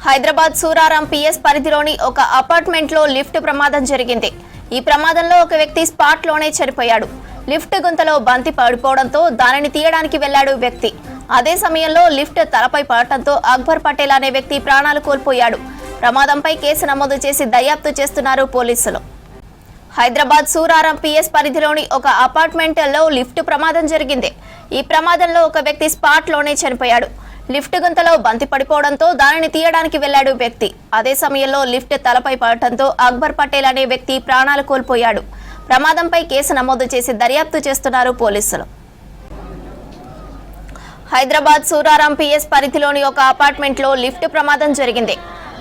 Hyderabad Suraram PS పరిధిలోని ఒక అపార్ట్మెంట్లో లిఫ్ట్ ప్రమాదం జరిగింది. ఈ ప్రమాదంలో ఒక వ్యక్తి స్పాట్ లోనే చనిపోయాడు. లిఫ్ట్ గుంతలో బంతి పడిపోవడంతో దానిని తీయడానికి వెళ్లాడు వ్యక్తి. అదే సమయంలో లిఫ్ట్ తలపై పడటంతో అక్బర్ పటేల్ అనే వ్యక్తి ప్రాణాలు కోల్పోయాడు. ప్రమాదంపై కేసు నమోదు చేసి దర్యాప్తు చేస్తున్నారు పోలీసులు. హైదరాబాద్ సూరారం పిఎస్ పరిధిలోని ఒక అపార్ట్మెంట్లో లిఫ్ట్ ప్రమాదం జరిగింది. ఈ ప్రమాదంలో ఒక వ్యక్తి స్పాట్ లోనే చనిపోయాడు. లిఫ్ట్ గుంతలో బంతి పడిపోవడంతో దానిని తీయడానికి వెళ్లాడు వ్యక్తి. అదే సమయంలో లిఫ్ట్ తలపై పడటంతో అక్బర్ పటేల్ అనే వ్యక్తి ప్రాణాలు కోల్పోయాడు. ప్రమాదంపై కేసు నమోదు చేసి దర్యాప్తు చేస్తున్నారు పోలీసులు. హైదరాబాద్ సూరారం పిఎస్ పరిధిలోని ఒక అపార్ట్మెంట్లో లిఫ్ట్ ప్రమాదం జరిగింది.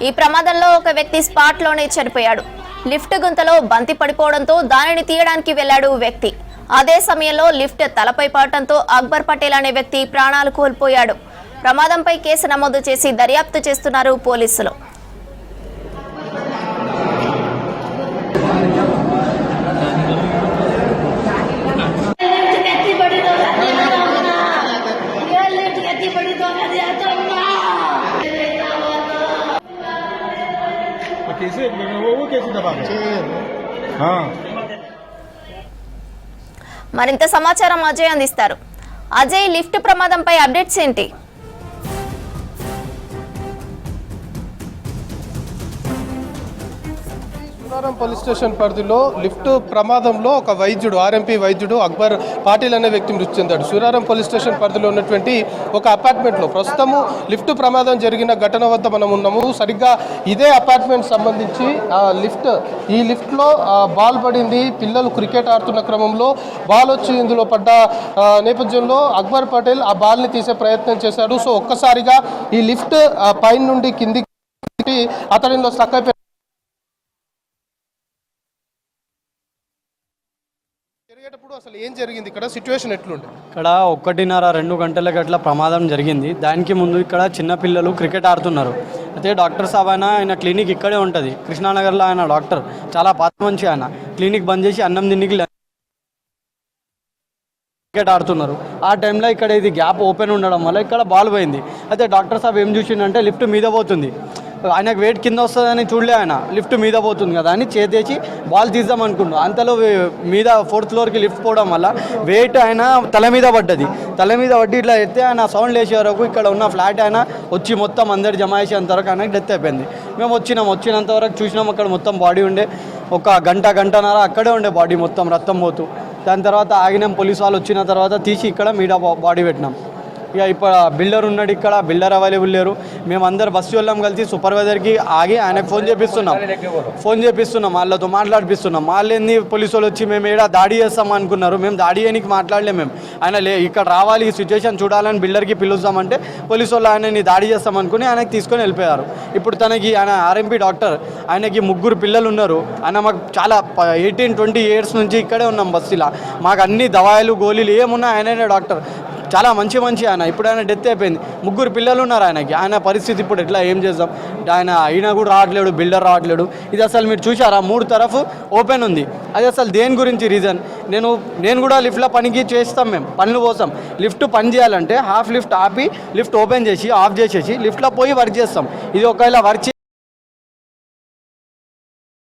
ఈ ప్రమాదంలో ఒక వ్యక్తి స్పాట్ లోనే చనిపోయాడు. లిఫ్ట్ గుంతలో బంతి పడిపోవడంతో దానిని తీయడానికి వెళ్లాడు వ్యక్తి. అదే సమయంలో లిఫ్ట్ తలపై పడటంతో అక్బర్ పటేల్ అనే వ్యక్తి ప్రాణాలు కోల్పోయాడు. ప్రమాదంపై కేసు నమోదు చేసి దర్యాప్తు చేస్తున్నారు పోలీసులు. మరింత సమాచారం అజయ్ అందిస్తారు. అజయ్, లిఫ్ట్ ప్రమాదంపై అప్డేట్స్ ఏంటి? సూరారం పోలీస్ స్టేషన్ పరిధిలో లిఫ్ట్ ప్రమాదంలో ఒక వైద్యుడు ఆర్ఎంపీ వైద్యుడు అక్బర్ పాటిల్ అనే వ్యక్తి మృతి చెందాడు. సూరారం పోలీస్ స్టేషన్ పరిధిలో ఉన్నటువంటి ఒక అపార్ట్మెంట్లో ప్రస్తుతము లిఫ్ట్ ప్రమాదం జరిగిన ఘటన వద్ద మనం ఉన్నాము. సరిగ్గా ఇదే అపార్ట్మెంట్ సంబంధించి ఈ లిఫ్ట్లో బాల్ పడింది. పిల్లలు క్రికెట్ ఆడుతున్న క్రమంలో బాల్ వచ్చి ఇందులో పడ్డ నేపథ్యంలో అక్బర్ పటేల్ ఆ బాల్ని తీసే ప్రయత్నం చేశాడు. సో ఒక్కసారిగా ఈ లిఫ్ట్ పైన నుండి కిందికి అతడిలో స్టక్ అయిపోయి జరిగేటప్పుడు అసలు ఏం జరిగింది, ఇక్కడ సిచ్యువేషన్ ఎట్లుండే? ఇక్కడ 1:30-2 గంటలకి అట్లా ప్రమాదం జరిగింది. దానికి ముందు ఇక్కడ చిన్నపిల్లలు క్రికెట్ ఆడుతున్నారు. అయితే డాక్టర్ సాబ్ ఆయన క్లినిక్ ఇక్కడే ఉంటుంది, కృష్ణానగర్లో. ఆయన డాక్టర్ చాలా పాత మంచి. ఆయన క్లినిక్ బంద్ చేసి అన్నం తినికి క్రికెట్ ఆడుతున్నారు. ఆ టైంలో ఇక్కడ ఇది గ్యాప్ ఓపెన్ ఉండడం వల్ల ఇక్కడ బాల్ పోయింది. అయితే డాక్టర్ సాబ్ ఏం చూసిండంటే లిఫ్ట్ మీద పోతుంది, ఆయనకు వెయిట్ కింద వస్తుందని చూడలే. ఆయన లిఫ్ట్ మీద పోతుంది కదా అని చేతేసి బాల్ తీద్దాం అనుకున్నాడు. అంతలో మీద 4th ఫ్లోర్కి లిఫ్ట్ పోవడం వల్ల వెయిట్ ఆయన తల మీద పడ్డది. తల మీద పడ్డి ఇట్లా ఎత్తే ఆయన సౌండ్ లేచే వరకు ఇక్కడ ఉన్న ఫ్లాట్ ఆయన వచ్చి మొత్తం అందరు జమ చేసేంత వరకు ఆయనకు డెత్ అయిపోయింది. మేము వచ్చినంత వరకు చూసినాం. అక్కడ మొత్తం బాడీ ఉండే, ఒక గంటన్నర అక్కడే ఉండే బాడీ మొత్తం రక్తం పోతూ. దాని తర్వాత ఆగినాం. పోలీసు వాళ్ళు వచ్చిన తర్వాత తీసి ఇక్కడ మీద బాడీ పెట్టినాం. ఇక ఇప్పుడు బిల్డర్ ఉన్నాడు, ఇక్కడ బిల్డర్ అవైలబుల్ లేరు. మేమందరు బస్సు వాళ్ళం కలిసి సూపర్వైజర్కి ఆగి ఆయనకు ఫోన్ చేపిస్తున్నాం, వాళ్ళతో మాట్లాడిపిస్తున్నాం. వాళ్ళేంది పోలీసు వాళ్ళు వచ్చి మేము ఏడా దాడి చేస్తాం అనుకున్నారు. మేము దాడి చేయడానికి మాట్లాడలేము. మేము ఆయన ఇక్కడ రావాలి, ఈ సిచ్యువేషన్ చూడాలని బిల్డర్కి పిలుస్తామంటే పోలీసు వాళ్ళు ఆయనని దాడి చేస్తాం అనుకుని ఆయనకి తీసుకొని వెళ్ళిపోయారు. ఇప్పుడు ఆయన ఆర్ఎంపీ డాక్టర్, ఆయనకి 3 పిల్లలు ఉన్నారు. ఆయన మాకు చాలా 18-20 ఇయర్స్ నుంచి ఇక్కడే ఉన్నాం బస్సులో. మాకు అన్ని దవాయిలు గోళీలు ఏమున్నా ఆయననే డాక్టర్, చాలా మంచి ఆయన. ఇప్పుడు ఆయన డెత్ అయిపోయింది. 3 పిల్లలు ఉన్నారు ఆయనకి. ఆయన పరిస్థితి ఇప్పుడు ఎట్లా, ఏం చేద్దాం? ఆయన కూడా రావట్లేడు, బిల్డర్ రావట్లేడు. ఇది అసలు మీరు చూసారా, 3 తరఫు ఓపెన్ ఉంది. అది అసలు దేని గురించి రీజన్? నేను కూడా లిఫ్ట్లో పనికి చేస్తాం. మేము పనుల కోసం లిఫ్ట్ పని చేయాలంటే హాఫ్ లిఫ్ట్ ఆపి లిఫ్ట్ ఓపెన్ చేసి ఆఫ్ చేసేసి లిఫ్ట్లో పోయి వర్క్ చేస్తాం. ఇది ఒకవేళ వర్క్